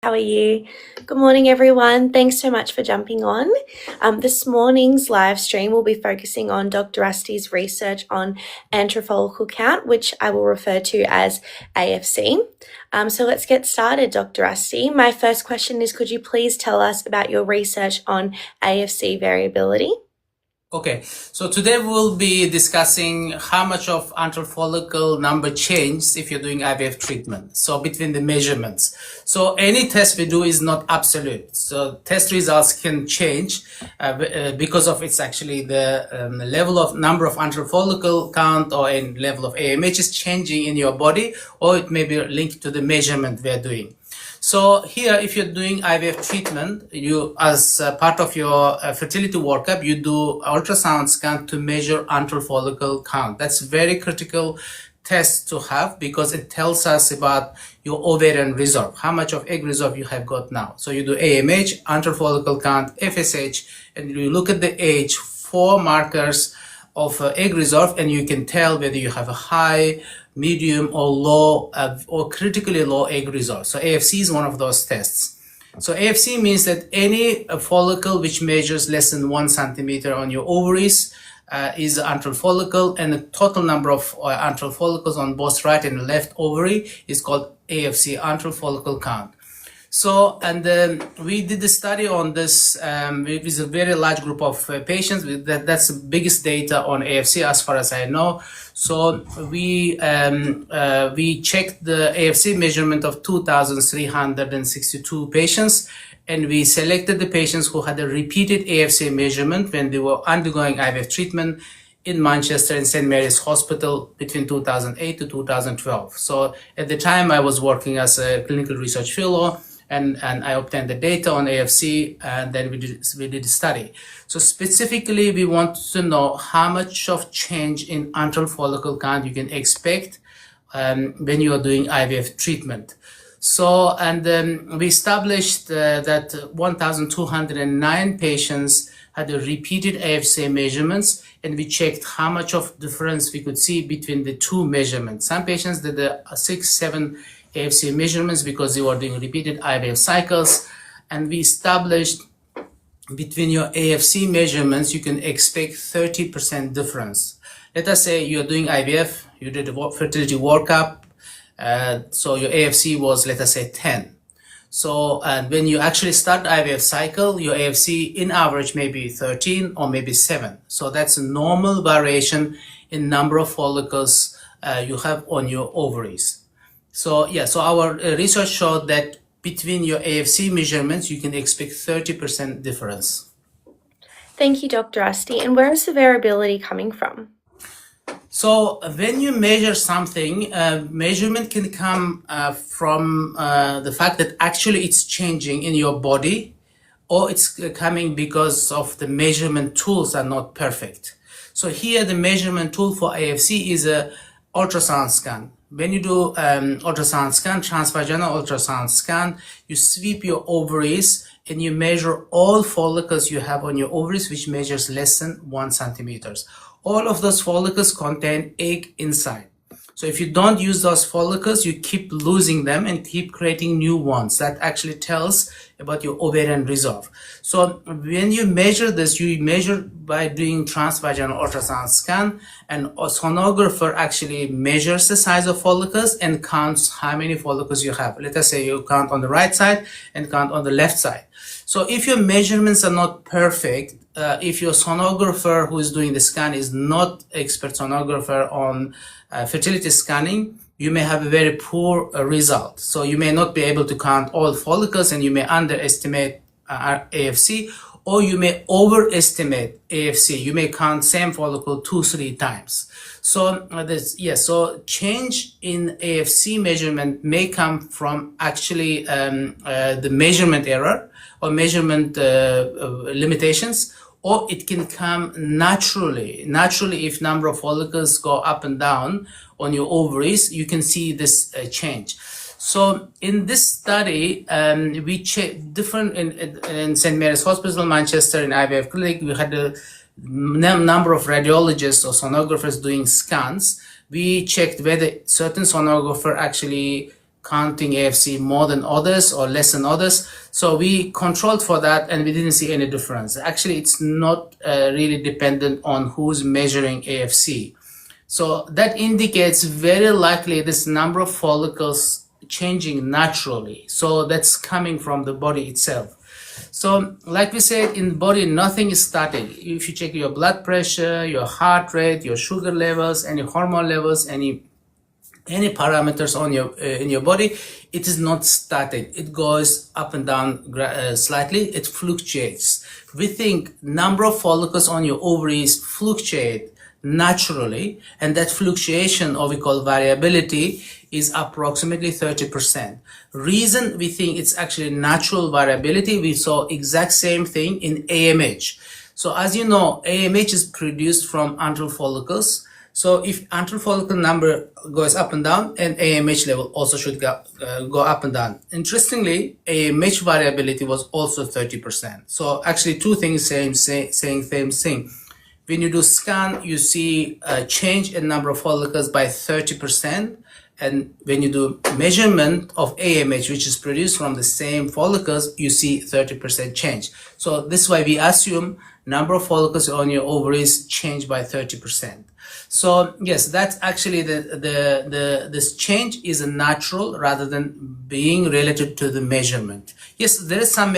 How are you? Good morning, everyone. Thanks so much for jumping on. This morning's live stream will be focusing on Dr. Rusty's research on antral follicle count, which I will refer to as AFC. So let's get started, Dr. Rusty. My first question is, could you please tell us about your research on AFC variability? Okay, so today we'll be discussing how much of antral follicle number changes if you're doing IVF treatment. So between the measurements. So any test we do is not absolute. So test results can change because of it's actually the level of number of antral follicle count or in level of AMH is changing in your body, or it may be linked to the measurement we are doing. So here, if you're doing IVF treatment, you, as part of your fertility workup, you do ultrasound scan to measure antral follicle count. That's very critical test to have because it tells us about your ovarian reserve, how much of egg reserve you have got now. So you do AMH, antral follicle count, FSH, and you look at the age, 4 markers of egg reserve, and you can tell whether you have a high, medium, or low or critically low egg reserve. So AFC is one of those tests. So AFC means that any follicle which measures less than 1 centimeter on your ovaries is antral follicle, and the total number of antral follicles on both right and left ovary is called AFC, antral follicle count. So, and we did a study on this with a very large group of patients. That's the biggest data on AFC as far as I know. So we checked the AFC measurement of 2,362 patients, and we selected the patients who had a repeated AFC measurement when they were undergoing IVF treatment in Manchester and St. Mary's Hospital between 2008 to 2012. So at the time I was working as a clinical research fellow, and I obtained the data on AFC, and then we did a study. So specifically, we want to know how much of change in antral follicle count you can expect when you are doing IVF treatment. So, and we established that 1,209 patients had a repeated AFC measurements, and we checked how much of difference we could see between the two measurements. Some patients did 6, 7 AFC measurements because they were doing repeated IVF cycles, and we established between your AFC measurements you can expect 30% difference. Let us say you're doing IVF, you did a fertility workup, so your AFC was, let us say, 10. So, and when you actually start the IVF cycle, your AFC in average may be 13 or maybe 7. So that's a normal variation in number of follicles you have on your ovaries. So yeah, so our research showed that between your AFC measurements, you can expect 30% difference. Thank you, Dr. Rusty. And where is the variability coming from? So when you measure something, measurement can come from the fact that actually it's changing in your body, or it's coming because of the measurement tools are not perfect. So here the measurement tool for AFC is a ultrasound scan. When you do ultrasound scan, transvaginal ultrasound scan, you sweep your ovaries and you measure all follicles you have on your ovaries, which measures less than 1 centimeter. All of those follicles contain egg inside. So if you don't use those follicles, you keep losing them and keep creating new ones. That actually tells about your ovarian reserve. So when you measure this, you measure by doing transvaginal ultrasound scan, and a sonographer actually measures the size of follicles and counts how many follicles you have. Let us say you count on the right side and count on the left side. So if your measurements are not perfect, if your sonographer who is doing the scan is not expert sonographer on fertility scanning, you may have a very poor result. So you may not be able to count all follicles, and you may underestimate AFC, or you may overestimate AFC. You may count same follicle 2-3 times. So so change in AFC measurement may come from actually the measurement error or measurement limitations, or it can come naturally. Naturally, if number of follicles go up and down on your ovaries, you can see this change. So in this study, we checked different in St. Mary's Hospital, Manchester, in IVF clinic. We had a number of radiologists or sonographers doing scans. We checked whether certain sonographer actually counting AFC more than others or less than others. So we controlled for that and we didn't see any difference. Actually, it's not really dependent on who's measuring AFC. So that indicates very likely this number of follicles changing naturally. So that's coming from the body itself. So like we said, in the body, nothing is static. If you check your blood pressure, your heart rate, your sugar levels, any hormone levels, any parameters on your in your body, it is not static. It goes up and down slightly. It fluctuates. We think number of follicles on your ovaries fluctuate naturally, and that fluctuation, or we call variability, is approximately 30%. Reason we think it's actually natural variability, we saw exact same thing in AMH. So as you know, AMH is produced from antral follicles. So if antral follicle number goes up and down, and AMH level also should go up and down. Interestingly, AMH variability was also 30%. So actually two things saying same thing. When you do scan, you see a change in number of follicles by 30%. And when you do measurement of AMH, which is produced from the same follicles, you see 30% change. So this is why we assume number of follicles on your ovaries change by 30%. So yes, that's actually this change is natural rather than being related to the measurement. Yes, there is some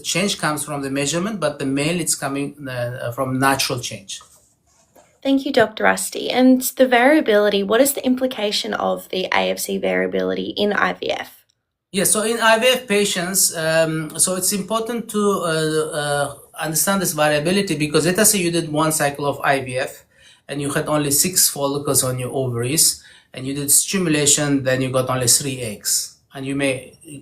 change comes from the measurement, but the mainly it's coming from natural change. Thank you, Dr. Rusty. And the variability, what is the implication of the AFC variability in IVF? Yes, so in IVF patients, so it's important to understand this variability, because let us say you did one cycle of IVF and you had only 6 follicles on your ovaries, and you did stimulation, then you got only 3 eggs, and you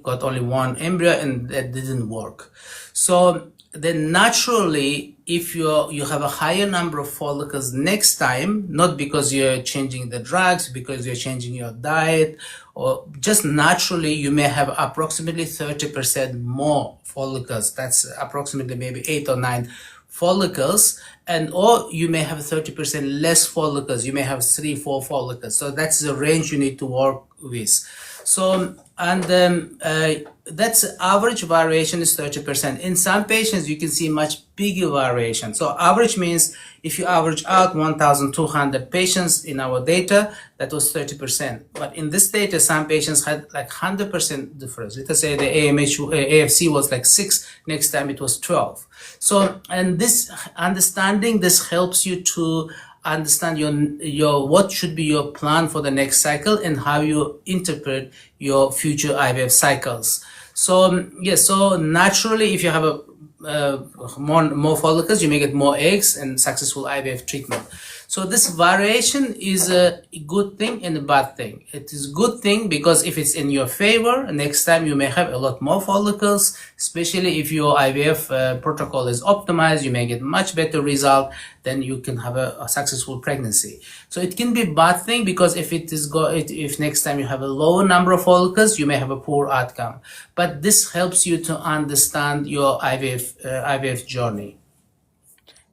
got only 1 embryo, and that didn't work. So then naturally, if you have a higher number of follicles next time, not because you're changing the drugs, because you're changing your diet, or just naturally, you may have approximately 30% more follicles. That's approximately maybe 8 or 9 follicles, and or you may have 30% less follicles. You may have 3-4 follicles. So that's the range you need to work with. So, and that's average variation is 30%. In some patients, you can see much bigger variation. So average means if you average out 1,200 patients in our data, that was 30%. But in this data, some patients had like 100% difference. Let us say the AFC was like 6, next time it was 12. So, and this understanding, this helps you to understand your what should be your plan for the next cycle and how you interpret your future IVF cycles. So yes, so naturally, if you have more follicles, you may get more eggs and successful IVF treatment. So this variation is a good thing and a bad thing. It is a good thing because if it's in your favor, next time you may have a lot more follicles, especially if your IVF protocol is optimized, you may get much better result, then you can have a successful pregnancy. So it can be a bad thing because if next time you have a lower number of follicles, you may have a poor outcome. But this helps you to understand your IVF journey.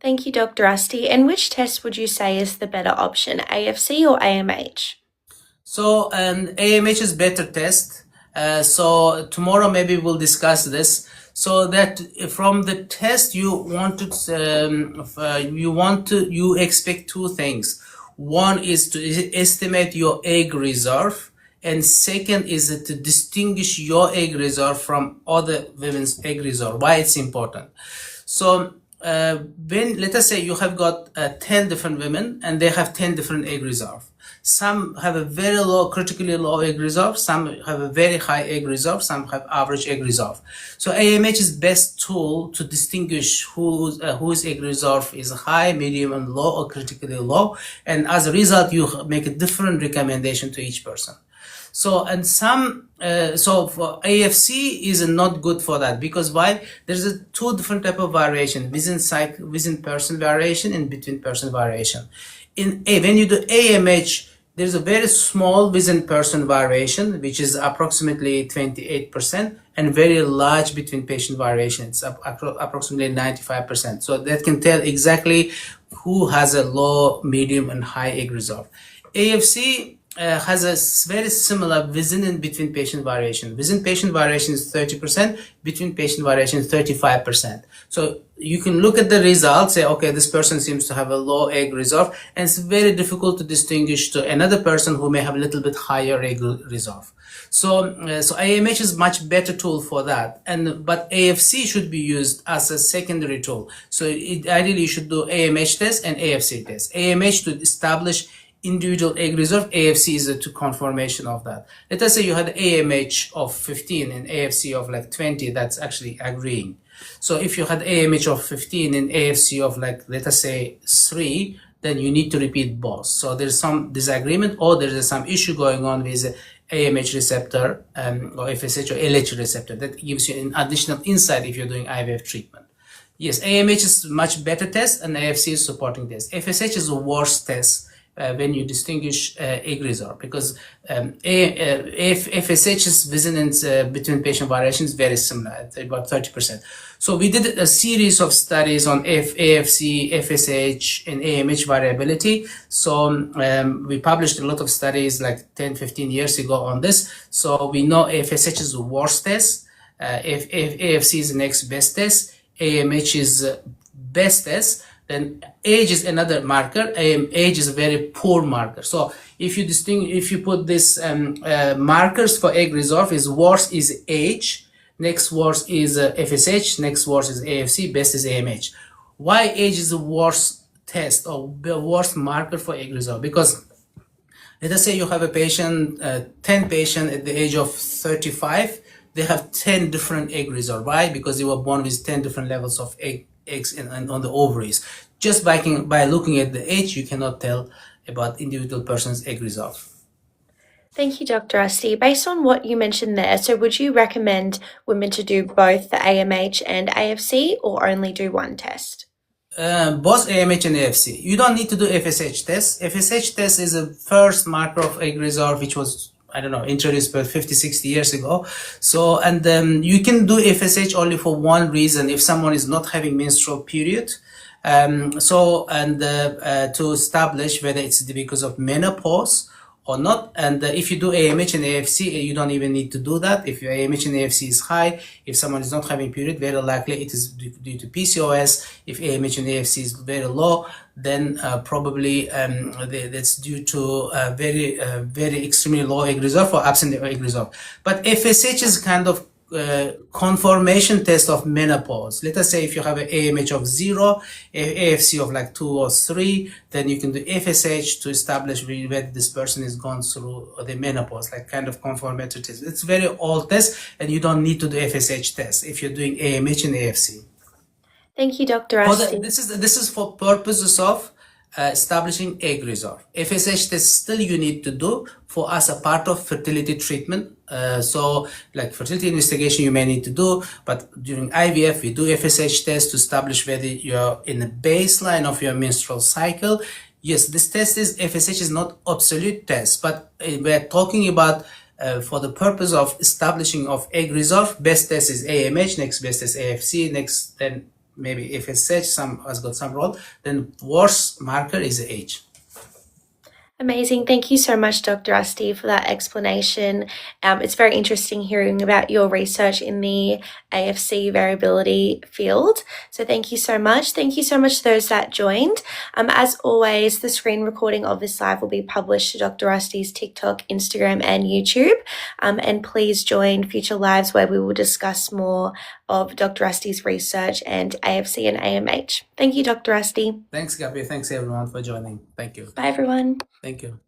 Thank you, Dr. Rusty. And which test would you say is the better option, AFC or AMH? So AMH is better test. So tomorrow maybe we'll discuss this. So that from the test you expect 2 things. One is to estimate your egg reserve, and second is to distinguish your egg reserve from other women's egg reserve. Why it's important? So when let us say you have got 10 different women and they have 10 different egg reserve. Some have a very low, critically low egg reserve, some have a very high egg reserve, some have average egg reserve. So AMH is best tool to distinguish whose egg reserve is high, medium and low, or critically low, and as a result you make a different recommendation to each person. So and so for AFC is not good for that, because why? There's 2 different type of variation, within person variation and between person variation. When you do AMH, there's a very small within person variation, which is approximately 28%, and very large between patient variation. It's approximately 95%. So that can tell exactly who has a low, medium, and high egg reserve. AFC has a very similar within and between patient variation. Within patient variation is 30%, between patient variation is 35%. So you can look at the results, say, okay, this person seems to have a low egg reserve, and it's very difficult to distinguish to another person who may have a little bit higher egg reserve. So AMH is much better tool for that, but AFC should be used as a secondary tool. So ideally you should do AMH test and AFC test. AMH to establish individual egg reserve, AFC is a confirmation of that. Let us say you had AMH of 15 and AFC of like 20, that's actually agreeing. So if you had AMH of 15 and AFC of like, let us say 3, then you need to repeat both. So there's some disagreement or there's some issue going on with AMH receptor or FSH or LH receptor. That gives you an additional insight if you're doing IVF treatment. Yes, AMH is much better test and AFC is supporting test. FSH is a worse test when you distinguish egg reserve, because FSH's resonance between patient variations very similar at about 30%. So we did a series of studies on AFC, FSH, and AMH variability. So we published a lot of studies like 10, 15 years ago on this. So we know FSH is the worst test, if AFC is the next best test, AMH is best test. Then age is another marker. Age is a very poor marker. So if you put this markers for egg reserve, is worst is age, next worst is FSH, next worst is AFC, best is AMH. Why age is the worst test or the worst marker for egg reserve? Because let us say you have a patient, 10 patient at the age of 35, they have 10 different egg reserve. Why? Because they were born with 10 different levels of eggs on the ovaries. Just by looking at the age, you cannot tell about individual person's egg reserve. Thank you, Dr. Asti. Based on what you mentioned there, so would you recommend women to do both the AMH and AFC or only do one test? Both AMH and AFC. You don't need to do FSH test. FSH test is a first marker of egg reserve, which was, I don't know, introduced about 50, 60 years ago. So, and you can do FSH only for one reason, if someone is not having menstrual period. To establish whether it's because of menopause or not. And if you do AMH and AFC, you don't even need to do that. If your AMH and AFC is high, if someone is not having period, very likely it is due to PCOS. If AMH and AFC is very low, then probably that's due to very extremely low egg reserve or absent egg reserve. But FSH is kind of confirmation test of menopause. Let us say if you have an AMH of 0, AFC of like 2 or 3, then you can do FSH to establish whether this person is gone through the menopause, like kind of confirmatory test. It's very old test, and you don't need to do FSH test if you're doing AMH and AFC. Thank you, Dr. Asti. This is for purposes of establishing egg reserve. FSH test still you need to do for as a part of fertility treatment. So like fertility investigation you may need to do, but during IVF we do FSH test to establish whether you're in the baseline of your menstrual cycle. Yes, this test is FSH is not absolute test, but we're talking about for the purpose of establishing of egg reserve, best test is AMH, next best is AFC, next then maybe FSH has got some role, then worst marker is age. Amazing. Thank you so much, Dr. Asti, for that explanation. It's very interesting hearing about your research in the AFC variability field. So thank you so much. Thank you so much to those that joined. As always, the screen recording of this live will be published to Dr. Asti's TikTok, Instagram, and YouTube. And please join future lives where we will discuss more of Dr. Asti's research and AFC and AMH. Thank you, Dr. Asti. Thanks, Gabby. Thanks, everyone, for joining. Thank you. Bye, everyone. Thank you.